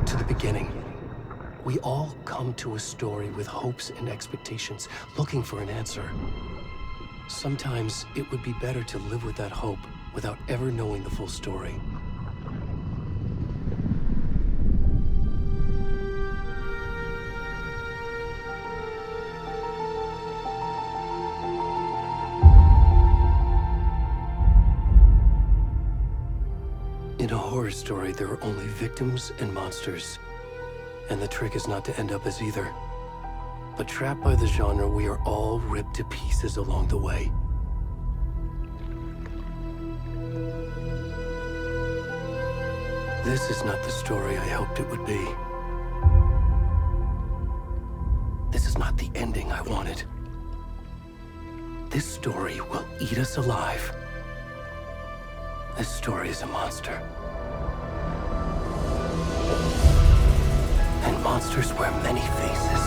to the beginning. We all come to a story with hopes and expectations, looking for an answer. Sometimes it would be better to live with that hope without ever knowing the full story. In a horror story, there are only victims and monsters. And the trick is not to end up as either. But trapped by the genre, we are all ripped to pieces along the way. This is not the story I hoped it would be. This is not the ending I wanted. This story will eat us alive. This story is a monster. And monsters wear many faces.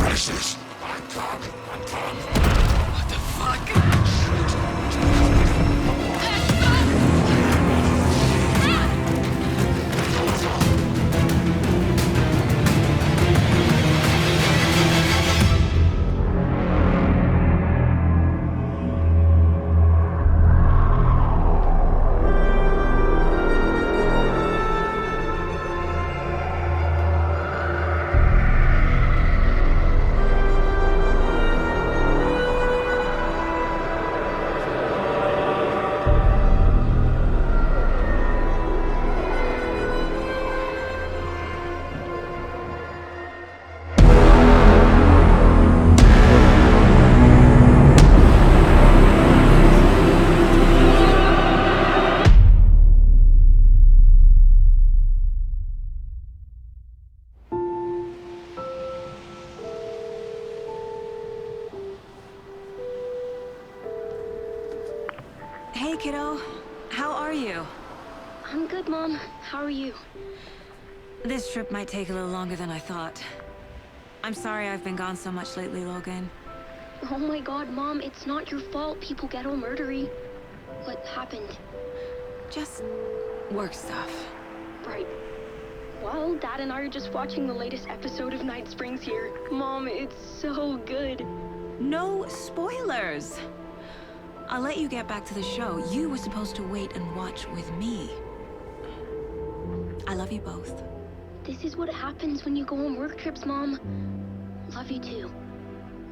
faces! What the fuck? Hey, kiddo. How are you? I'm good, Mom. How are you? This trip might take a little longer than I thought. I'm sorry I've been gone so much lately, Logan. Oh my god, Mom, it's not your fault people get all murdery. What happened? Just work stuff. Right. Well, Dad and I are just watching the latest episode of Night Springs here. Mom, it's so good. No spoilers! I'll let you get back to the show. You were supposed to wait and watch with me. I love you both. This is what happens when you go on work trips, Mom. Love you too.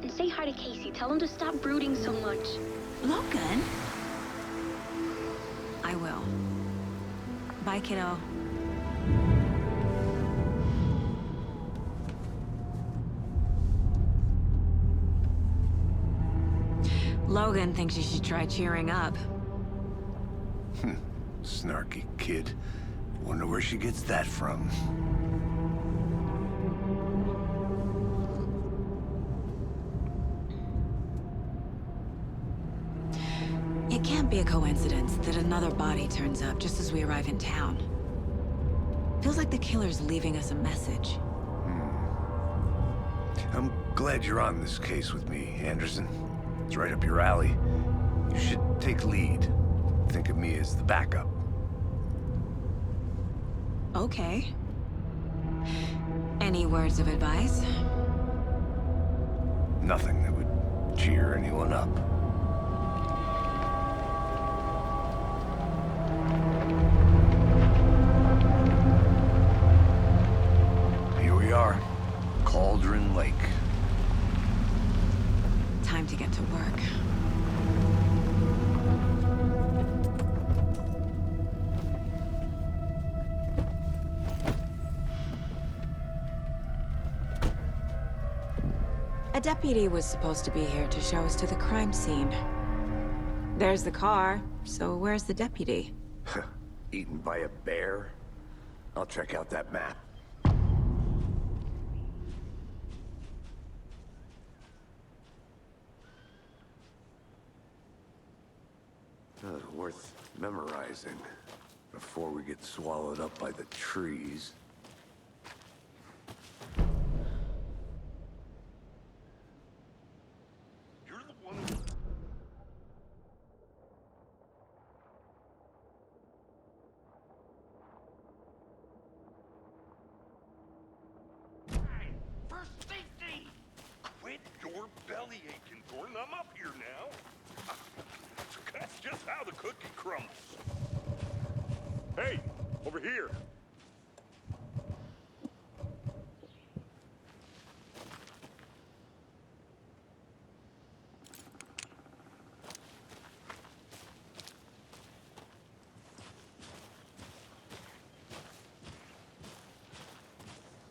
And say hi to Casey. Tell him to stop brooding so much. Logan? I will. Bye, kiddo. Logan thinks you should try cheering up. Snarky kid. Wonder where she gets that from. It can't be a coincidence that another body turns up just as we arrive in town. Feels like the killer's leaving us a message. I'm glad you're on this case with me, Anderson. It's right up your alley. You should take lead. Think of me as the backup. Okay. Any words of advice? Nothing that would cheer anyone up. Here we are. Cauldron Lake. Time to get to work. A deputy was supposed to be here to show us to the crime scene. There's the car, so where's the deputy? Eaten by a bear? I'll check out that map. Worth memorizing before we get swallowed up by the trees. You're the one who... Hey, for safety! Quit your belly aching, Gordon. I'm up here now. That's just how the cookie crumbles. Hey, over here.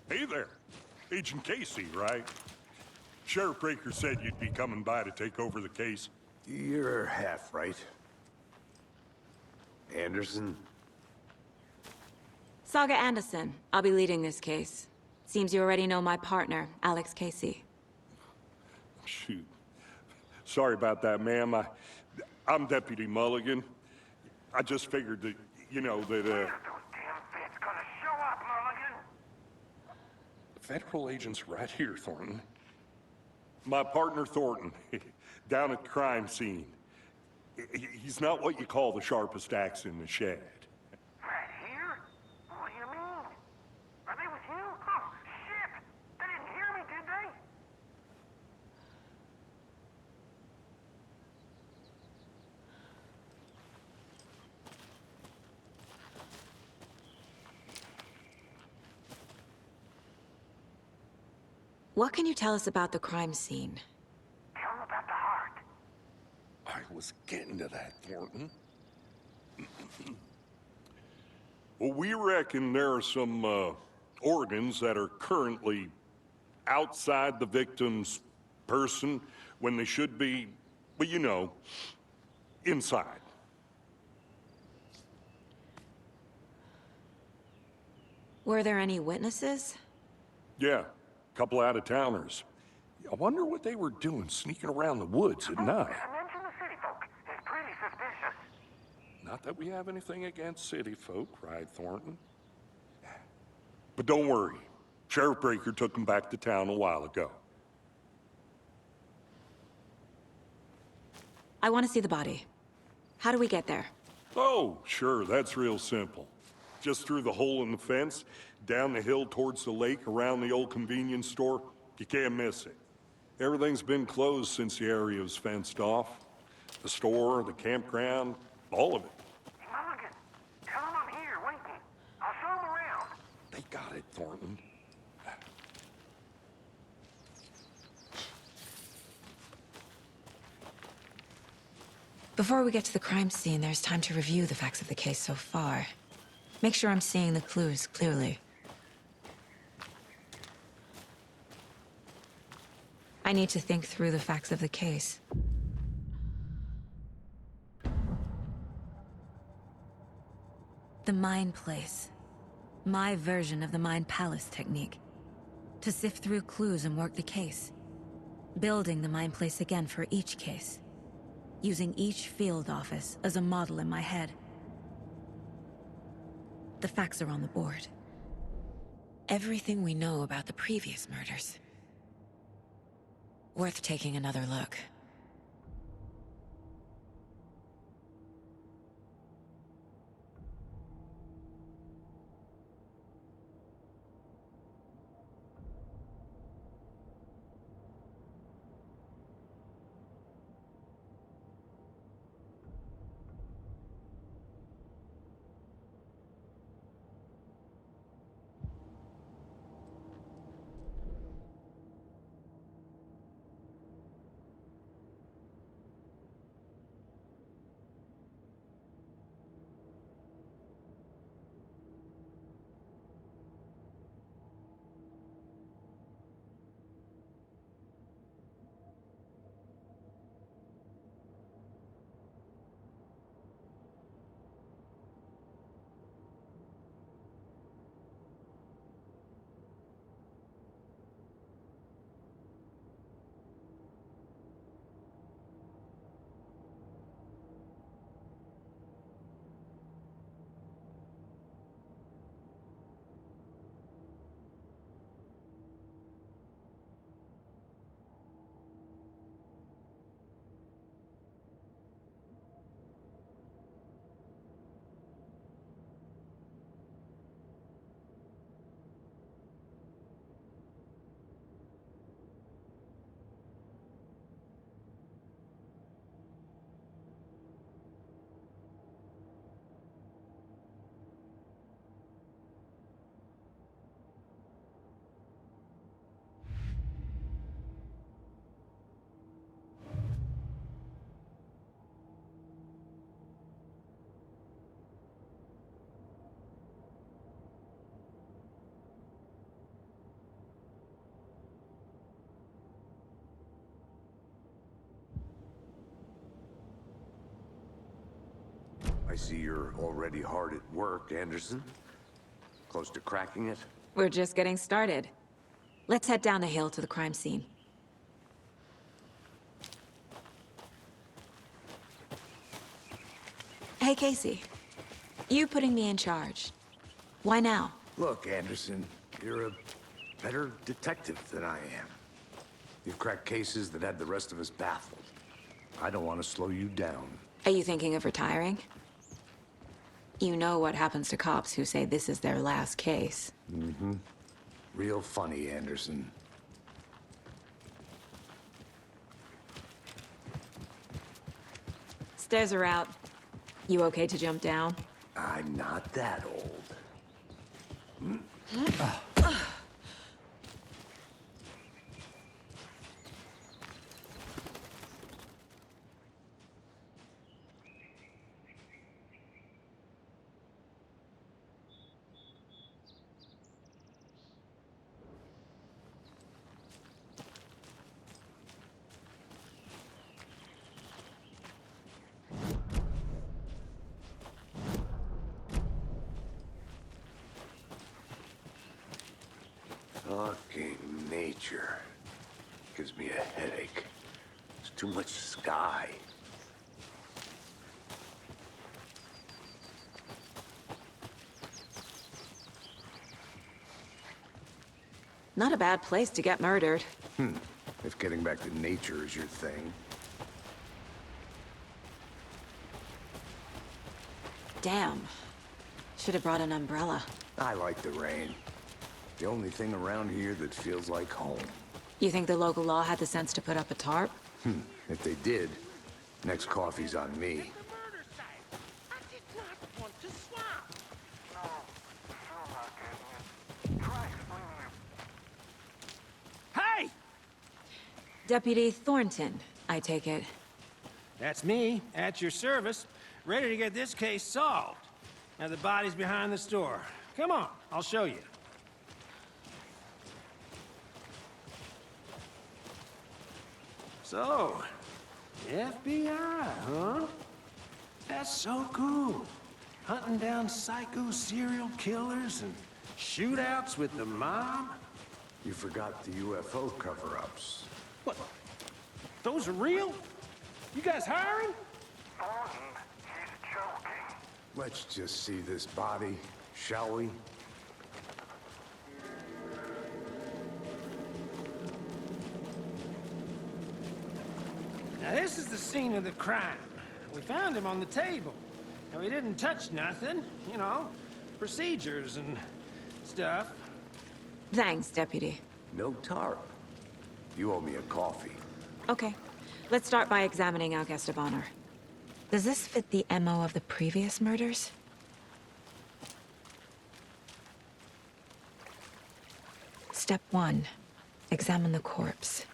Hey there. Agent Casey, right? Sheriff Breaker said you'd be coming by to take over the case. You're half right. Anderson? Saga Anderson. I'll be leading this case. Seems you already know my partner, Alex Casey. Shoot. Sorry about that, ma'am. I'm Deputy Mulligan. I just figured that, you know, that, Federal agents right here, Thornton. My partner Thornton, down at the crime scene. He's not what you call the sharpest axe in the shed. Right here? What do you mean? Are they with you? Oh, shit! They didn't hear me, did they? What can you tell us about the crime scene? Tell them about the heart. I was getting to that, Thornton. Well, we reckon there are some organs that are currently outside the victim's person when they should be, well, you know, inside. Were there any witnesses? Yeah, a couple out-of-towners. I wonder what they were doing sneaking around the woods at night. Mention the city folk. It's pretty suspicious. Not that we have anything against city folk, right, Thornton? But don't worry. Sheriff Breaker took them back to town a while ago. I want to see the body. How do we get there? Oh, sure, that's real simple. Just through the hole in the fence, down the hill towards the lake, around the old convenience store. You can't miss it. Everything's been closed since the area was fenced off. The store, the campground, all of it. Mulligan, tell them I'm here, waiting. I'll show them around. They got it, Thornton. Before we get to the crime scene, there's time to review the facts of the case so far. Make sure I'm seeing the clues clearly. I need to think through the facts of the case. The Mind Place. My version of the Mind Palace technique. To sift through clues and work the case. Building the Mind Place again for each case. Using each field office as a model in my head. The facts are on the board. Everything we know about the previous murders. Worth taking another look. I see you're already hard at work, Anderson. Close to cracking it? We're just getting started. Let's head down the hill to the crime scene. Hey, Casey. You putting me in charge. Why now? Look, Anderson, you're a better detective than I am. You've cracked cases that had the rest of us baffled. I don't want to slow you down. Are you thinking of retiring? You know what happens to cops who say this is their last case. Real funny, Anderson. Stairs are out. You okay to jump down? I'm not that old. Fucking nature. Gives me a headache. There's too much sky. Not a bad place to get murdered. If getting back to nature is your thing. Damn. Should have brought an umbrella. I like the rain. The only thing around here that feels like home. You think the local law had the sense to put up a tarp? If they did, next coffee's on me. The murder site. I did not want to swap. No, still not getting it. Try explaining it. Hey! Deputy Thornton, I take it. That's me, at your service, ready to get this case solved. Now the body's behind the store. Come on, I'll show you. So, FBI, huh? That's so cool. Hunting down psycho serial killers and shootouts with the mob? You forgot the UFO cover-ups. What? Those are real? You guys hiring? Thornton, he's joking. Let's just see this body, shall we? Now this is the scene of the crime. We found him on the table. Now he didn't touch nothing, you know, procedures and stuff. Thanks, Deputy. No tarp. You owe me a coffee. Okay. Let's start by examining our guest of honor. Does this fit the MO of the previous murders? Step 1. Examine the corpse.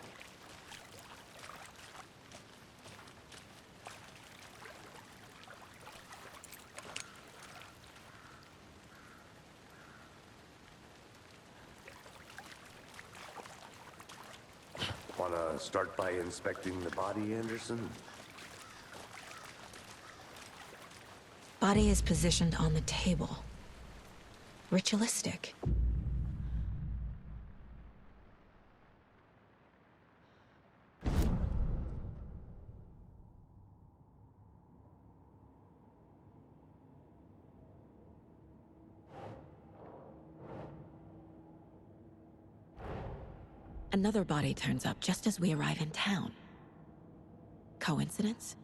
Wanna start by inspecting the body, Anderson? Body is positioned on the table. Ritualistic. Another body turns up just as we arrive in town. Coincidence?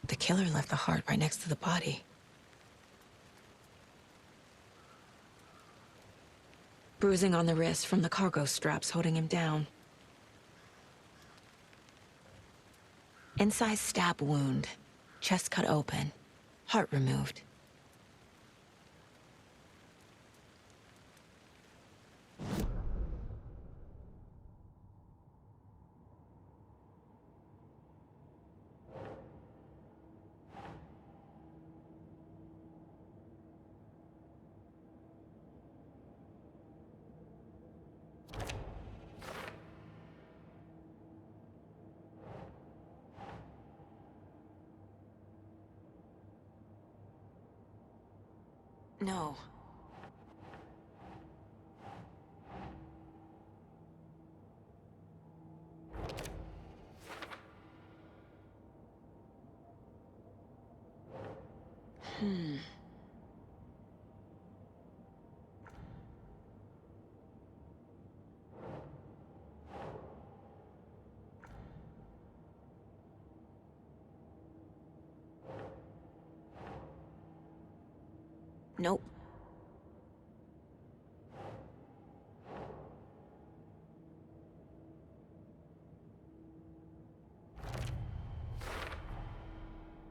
The killer left the heart right next to the body. Bruising on the wrist from the cargo straps holding him down. Incised stab wound. Chest cut open. Heart removed. No. Nope.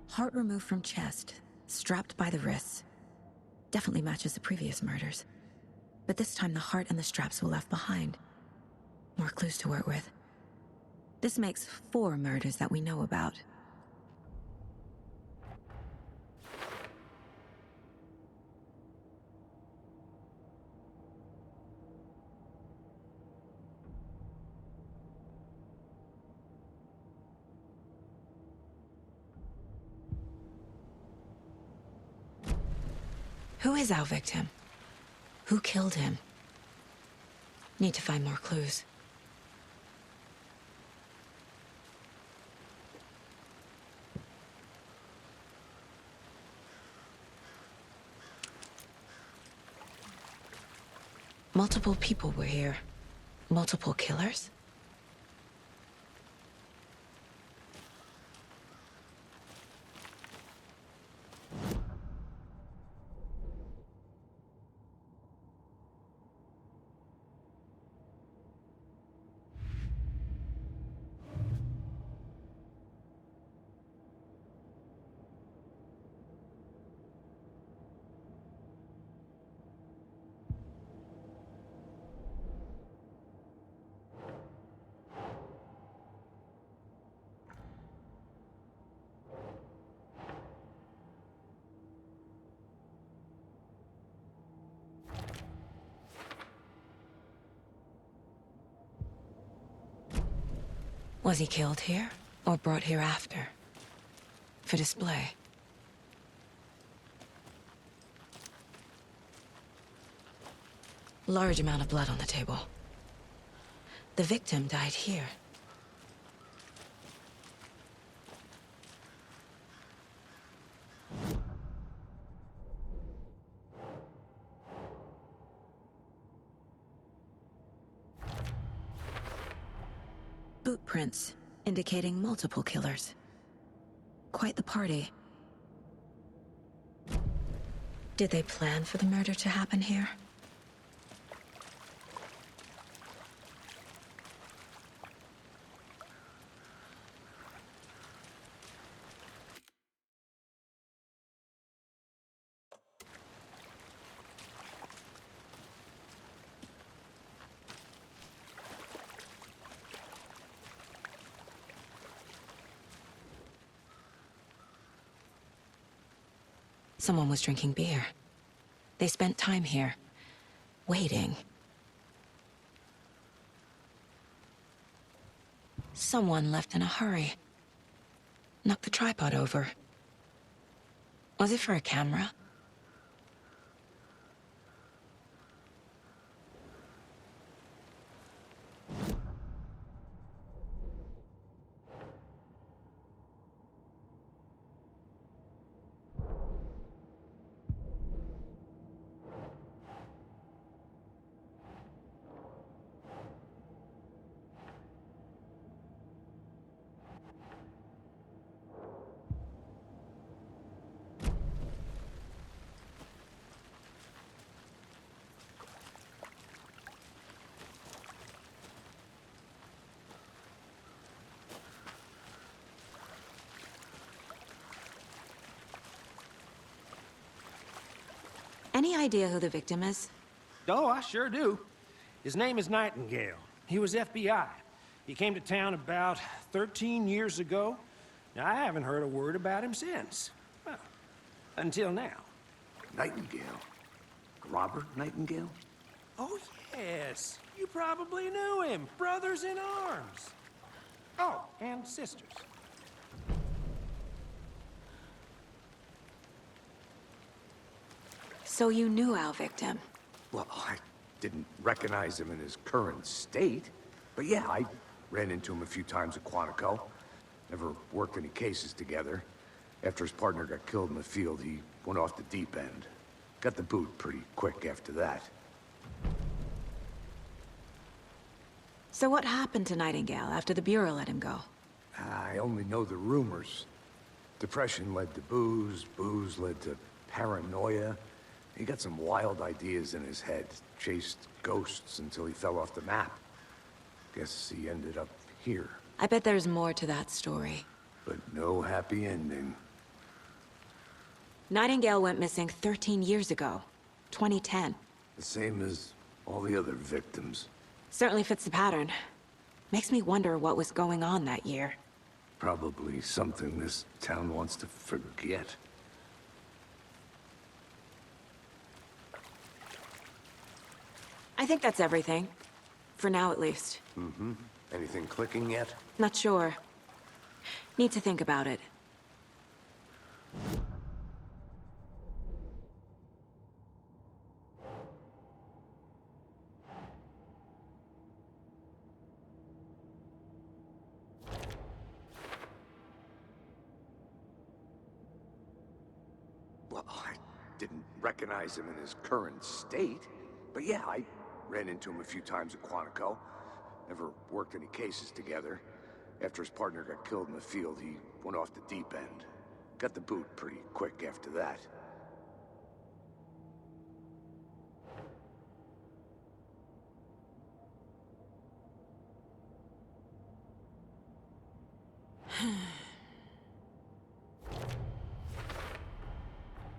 Heart removed from chest, strapped by the wrists. Definitely matches the previous murders. But this time the heart and the straps were left behind. More clues to work with. This makes 4 murders that we know about. Who is our victim? Who killed him? Need to find more clues. Multiple people were here. Multiple killers? Was he killed here, or brought here after? For display? Large amount of blood on the table. The victim died here. Boot prints, indicating multiple killers. Quite the party. Did they plan for the murder to happen here? Someone was drinking beer. They spent time here, waiting. Someone left in a hurry. Knocked the tripod over. Was it for a camera? Any idea who the victim is? Oh, I sure do. His name is Nightingale. He was FBI. He came to town about 13 years ago. Now, I haven't heard a word about him since. Well, until now. Nightingale? Robert Nightingale? Oh, yes. You probably knew him. Brothers in arms. Oh, and sisters. So you knew our victim? Well, I didn't recognize him in his current state. But yeah, I ran into him a few times at Quantico. Never worked any cases together. After his partner got killed in the field, he went off the deep end. Got the boot pretty quick after that. So what happened to Nightingale after the Bureau let him go? I only know the rumors. Depression led to booze, booze led to paranoia. He got some wild ideas in his head, chased ghosts until he fell off the map. Guess he ended up here. I bet there's more to that story. But no happy ending. Nightingale went missing 13 years ago. 2010. The same as all the other victims. Certainly fits the pattern. Makes me wonder what was going on that year. Probably something this town wants to forget. I think that's everything. For now, at least. Mm-hmm. Anything clicking yet? Not sure. Need to think about it. Well, I didn't recognize him in his current state. But yeah, I ran into him a few times at Quantico. Never worked any cases together. After his partner got killed in the field, he went off the deep end. Got the boot pretty quick after that.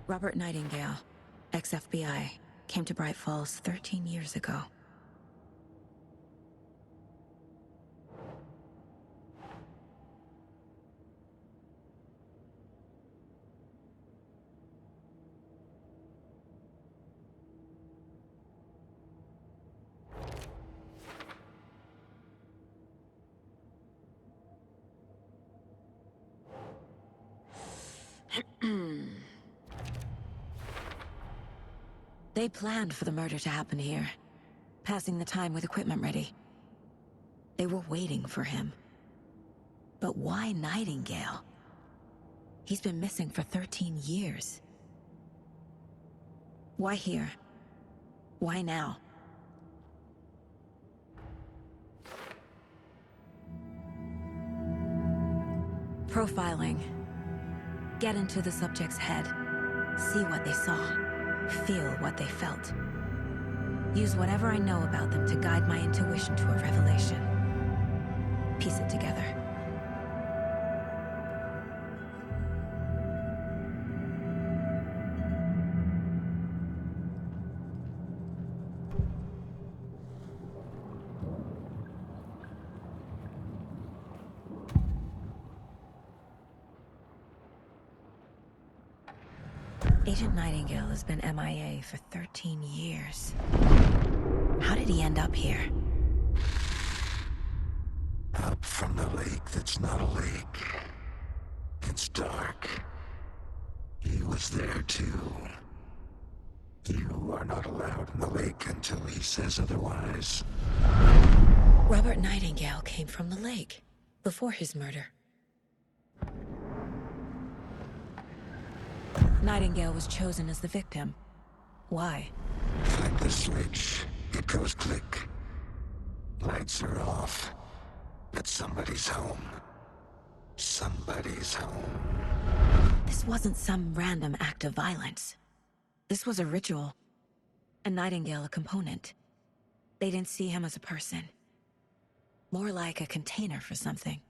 Robert Nightingale, ex-FBI, came to Bright Falls 13 years ago. They planned for the murder to happen here, passing the time with equipment ready. They were waiting for him. But why Nightingale? He's been missing for 13 years. Why here? Why now? Profiling. Get into the subject's head. See what they saw. Feel what they felt. Use whatever I know about them to guide my intuition to a revelation. Piece it together. Agent Nightingale has been MIA for 13 years. How did he end up here? Up from the lake that's not a lake. It's dark. He was there too. You are not allowed in the lake until he says otherwise. Robert Nightingale came from the lake, before his murder. Nightingale was chosen as the victim. Why? Flip the switch. It goes click. Lights are off. But somebody's home. Somebody's home. This wasn't some random act of violence. This was a ritual. And Nightingale a component. They didn't see him as a person. More like a container for something.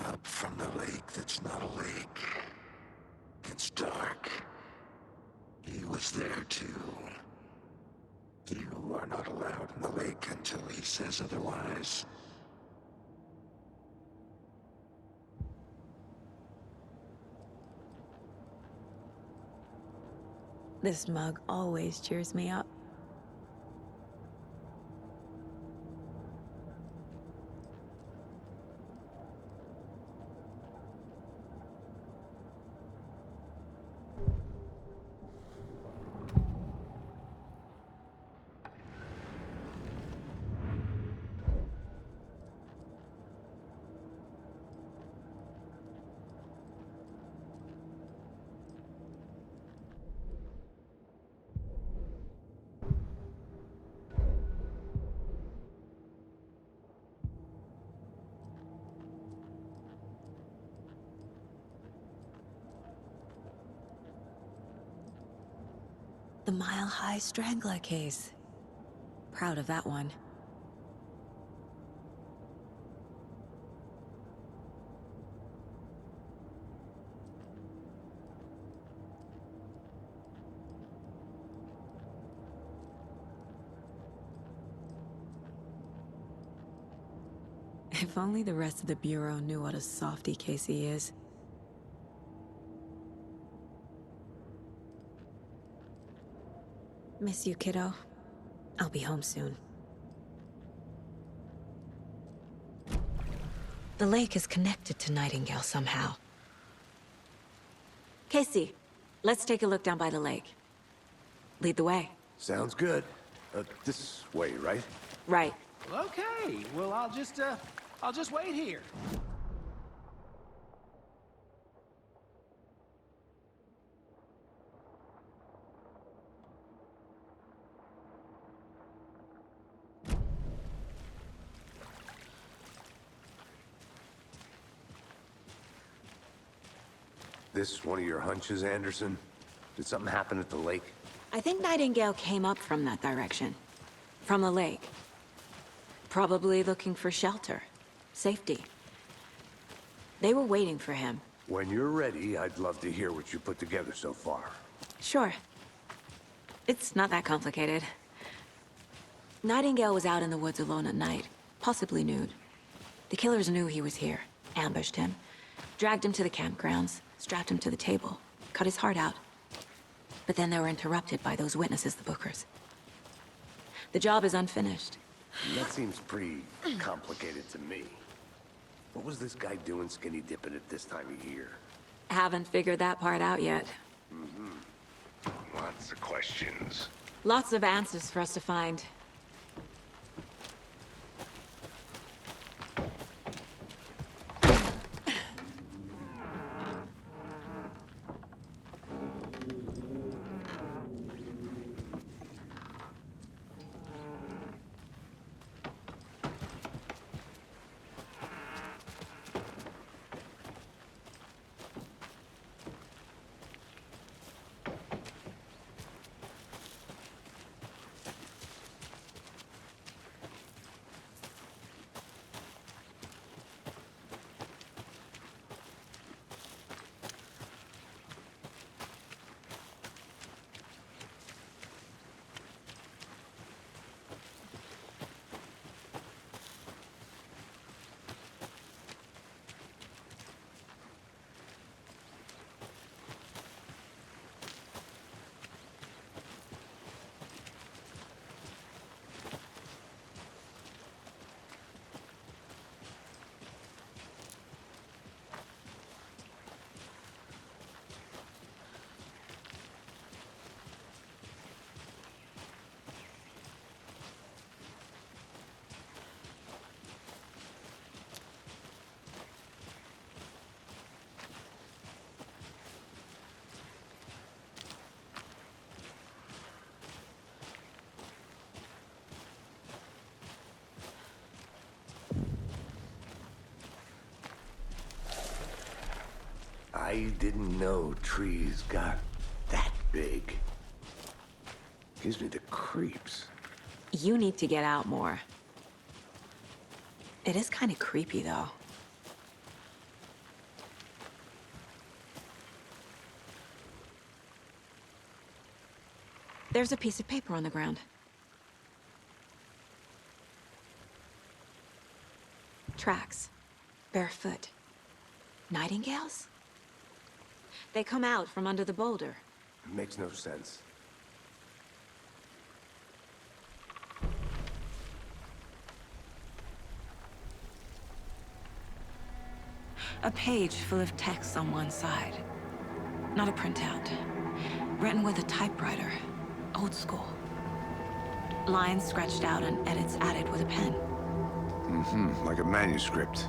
Up from the lake that's not a lake. It's dark. He was there too. You are not allowed in the lake until he says otherwise. This mug always cheers me up. The Mile High Strangler case. Proud of that one. If only the rest of the Bureau knew what a softy Casey is. Miss you, kiddo. I'll be home soon. The lake is connected to Nightingale somehow. Casey, let's take a look down by the lake. Lead the way. Sounds good. This way, right? Right. Okay, well, I'll just wait here. This one of your hunches, Anderson? Did something happen at the lake? I think Nightingale came up from that direction. From the lake. Probably looking for shelter. Safety. They were waiting for him. When you're ready, I'd love to hear what you put together so far. Sure. It's not that complicated. Nightingale was out in the woods alone at night, possibly nude. The killers knew he was here, ambushed him, dragged him to the campgrounds, strapped him to the table, cut his heart out. But then they were interrupted by those witnesses, the Bookers. The job is unfinished. That seems pretty complicated to me. What was this guy doing skinny dipping at this time of year? Haven't figured that part out yet. Lots of questions. Lots of answers for us to find. I didn't know trees got that big. Gives me the creeps. You need to get out more. It is kind of creepy, though. There's a piece of paper on the ground. Tracks. Barefoot. Nightingales? They come out from under the boulder. Makes no sense. A page full of text on one side. Not a printout. Written with a typewriter. Old school. Lines scratched out and edits added with a pen. Like a manuscript.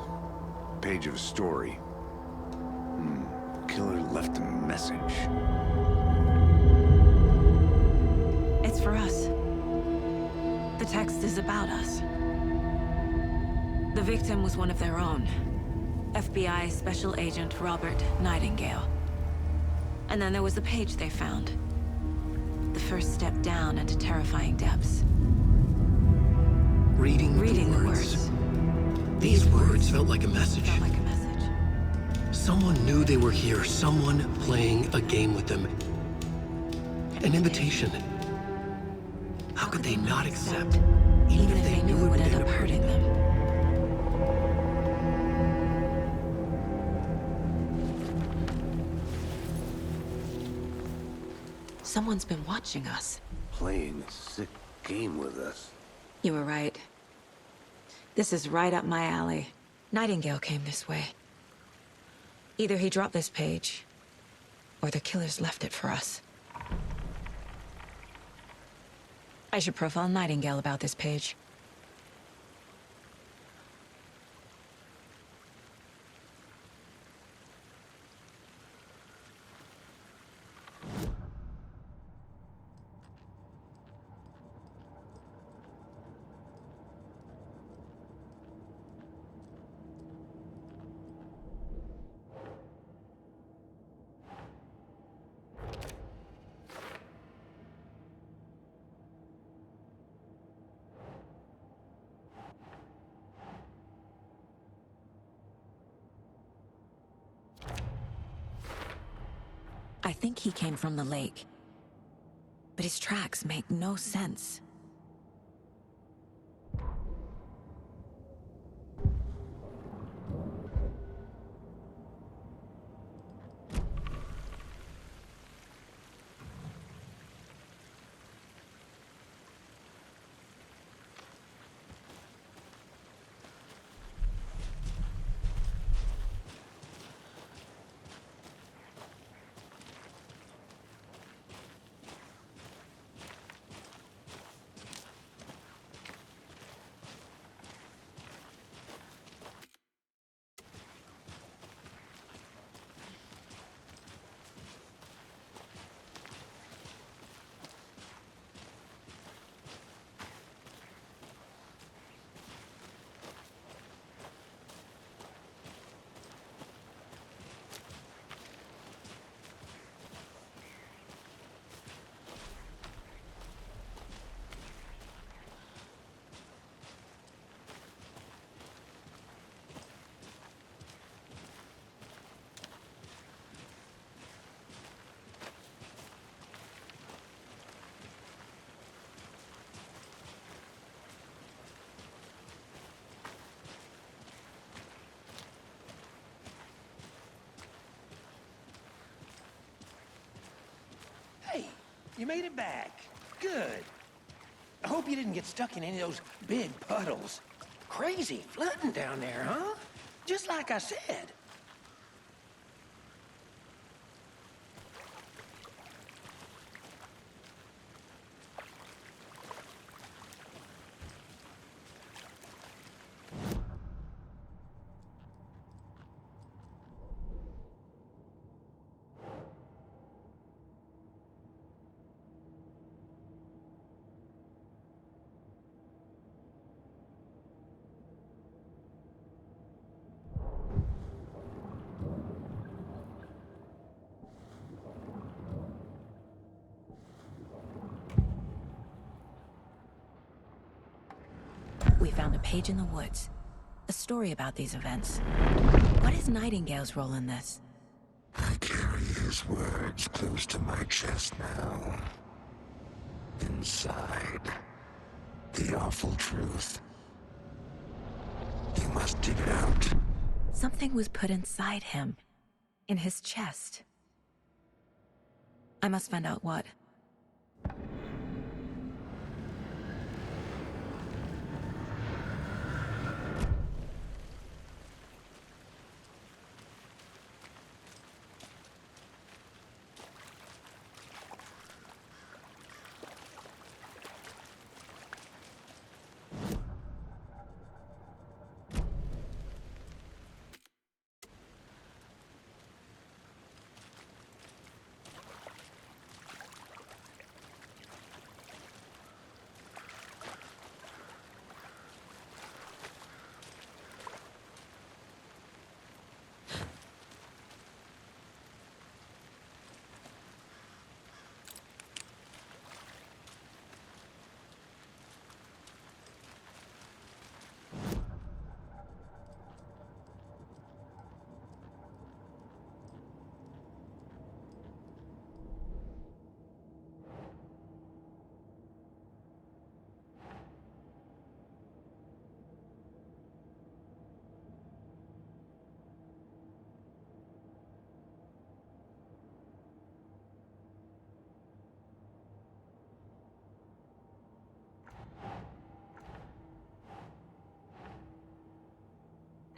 Page of a story. Killer left a message. It's for us. The text is about us. The victim was one of their own. FBI Special Agent Robert Nightingale. And then there was the page they found. The first step down into terrifying depths. Reading the words. These words felt like a message. Felt like a message. Someone knew they were here, someone playing a game with them. An invitation. How could they not accept, even if they knew it would end up hurting them? Someone's been watching us. Playing a sick game with us. You were right. This is right up my alley. Nightingale came this way. Either he dropped this page, or the killers left it for us. I should profile Nightingale about this page. I think he came from the lake. But his tracks make no sense. Hey, you made it back. Good. I hope you didn't get stuck in any of those big puddles. Crazy flooding down there, huh? Just like I said. We found a page in the woods. A story about these events. What is Nightingale's role in this? I carry his words close to my chest now. Inside, the awful truth. You must dig it out. Something was put inside him. In his chest. I must find out what.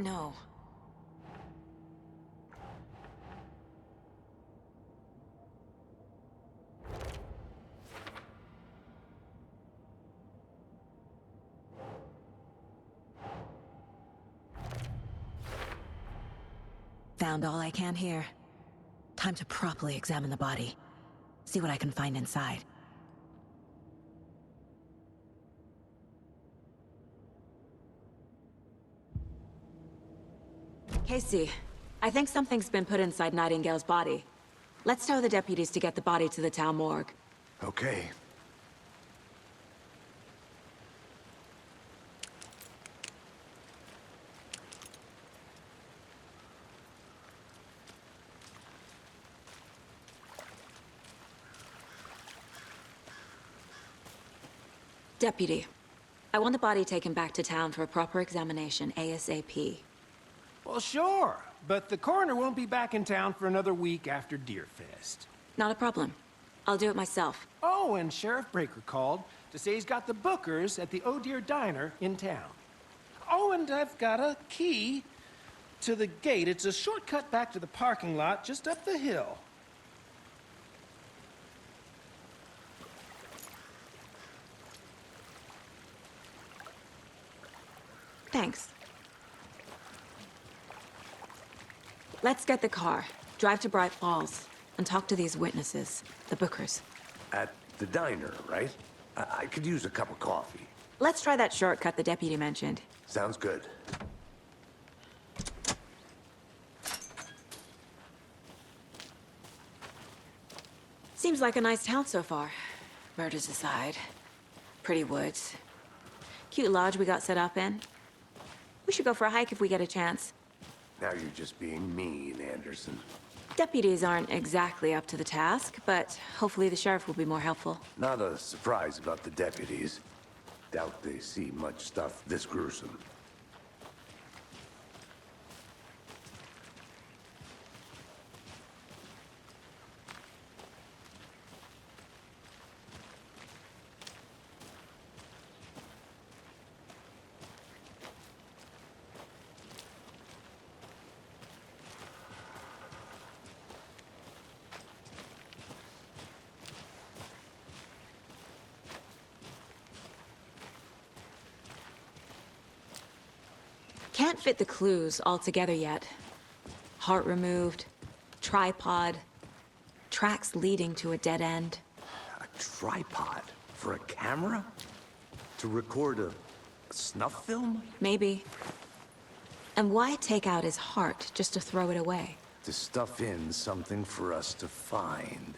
No. Found all I can here. Time to properly examine the body. See what I can find inside. Casey, I think something's been put inside Nightingale's body. Let's tell the deputies to get the body to the town morgue. Okay. Deputy, I want the body taken back to town for a proper examination, ASAP. Well, sure, but the coroner won't be back in town for another week after Deerfest. Not a problem. I'll do it myself. Oh, and Sheriff Breaker called to say he's got the Bookers at the Oh Deer Diner in town. Oh, and I've got a key to the gate. It's a shortcut back to the parking lot just up the hill. Thanks. Let's get the car, drive to Bright Falls, and talk to these witnesses, the Bookers. At the diner, right? I could use a cup of coffee. Let's try that shortcut the deputy mentioned. Sounds good. Seems like a nice town so far. Murders aside. Pretty woods. Cute lodge we got set up in. We should go for a hike if we get a chance. Now you're just being mean, Anderson. Deputies aren't exactly up to the task, but hopefully the sheriff will be more helpful. Not a surprise about the deputies. Doubt they see much stuff this gruesome. Can't fit the clues all together yet. Heart removed, tripod, tracks leading to a dead end. A tripod? For a camera? To record a snuff film? Maybe. And why take out his heart just to throw it away? To stuff in something for us to find.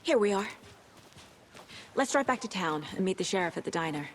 Here we are. Let's drive back to town and meet the sheriff at the diner.